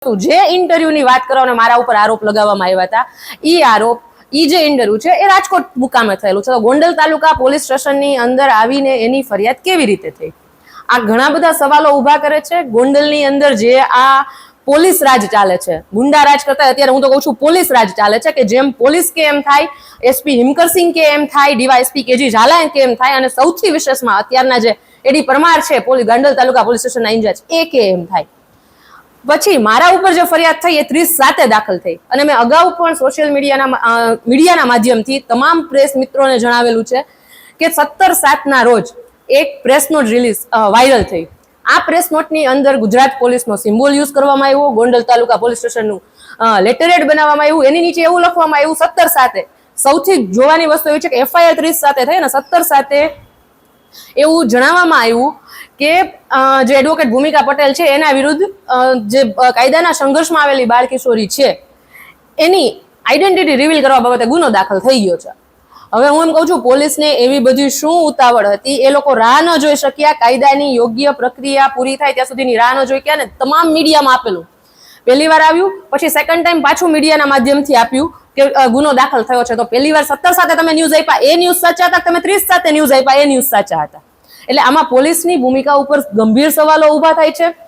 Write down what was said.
જે ઇન્ટરવ્યુની વાત કરવાને મારા ઉપર આરોપ લગાવવામાં આવ્યા હતા, ઈ જે ઇન્ટરવ્યુ છે એ રાજકોટ મુકામે થયેલું છે. તો ગોંડલ તાલુકા પોલીસ સ્ટેશનની અંદર આવીને એની ફરિયાદ કેવી રીતે થઈ? આ ઘણા બધા સવાલો ઉભા કરે છે. ગોંડલની અંદર જે આ પોલીસ રાજ ચાલે છે, ગુંડા રાજ કરતા અત્યારે હું તો કહું છું પોલીસ રાજ ચાલે છે, કે જેમ પોલીસ કે એમ થાય, એસપી હિમકરસિંહ કે એમ થાય, ડીવાયએસપી કેજી ઝાલા કે એમ થાય, અને સૌથી વિશેષમાં અત્યારના જે એડી પરમાર છે ગોંડલ તાલુકા પોલીસ સ્ટેશનના ઇન્ચાર્જ, એ કે એમ થાય. પછી મારા ઉપર જે ફરિયાદ થઈ એ 30/7 દાખલ થઈ, અને મેં અગાઉ પણ સોશિયલ મીડિયાના માધ્યમથી તમામ પ્રેસ મિત્રોને જણાવેલું છે કે 17/7 રોજ એક પ્રેસ નોટ વાયરલ થઈ. આ પ્રેસ નોટની અંદર ગુજરાત પોલીસનો સિમ્બોલ યુઝ કરવામાં આવ્યો, ગોંડલ તાલુકા પોલીસ સ્ટેશનનું લેટરેડ બનાવવામાં આવ્યું, એની નીચે એવું લખવામાં આવ્યું 17/7. સૌથી જોવાની વસ્તુ એવી છે કે FIR 30/7 થઈ અને 17/7 એવું જણાવવામાં આવ્યું કે જે એડવોકેટ ભૂમિકા પટેલ છે એના વિરુદ્ધ જે કાયદાના સંઘર્ષમાં આવેલી બાળકિશોરી છે એની આઈડેન્ટિટી રિવીલ કરવા બાબતે ગુનો દાખલ થઈ ગયો છે. હવે હું એમ કહું છું, પોલીસને એવી બધી શું ઉતાવળ હતી? એ લોકો રાહ ન જોઈ શક્યા, કાયદાની યોગ્ય પ્રક્રિયા પૂરી થાય ત્યાં સુધીની રાહ ન જોઈ ગયા, ને તમામ મીડિયામાં આપેલું. પહેલી વાર આવ્યું, પછી સેકન્ડ ટાઈમ પાછું મીડિયાના માધ્યમથી આપ્યું કે ગુનો દાખલ થયો છે. તો પહેલી વાર 17/7 તમે ન્યૂઝ આપ્યા, એ ન્યૂઝ સાચા હતા, તમે 30/7 ન્યૂઝ આપ્યા, એ ન્યૂઝ સાચા હતા. એટલે આમાં પોલીસની ભૂમિકા ઉપર ગંભીર સવાલો ઉભા થાય છે.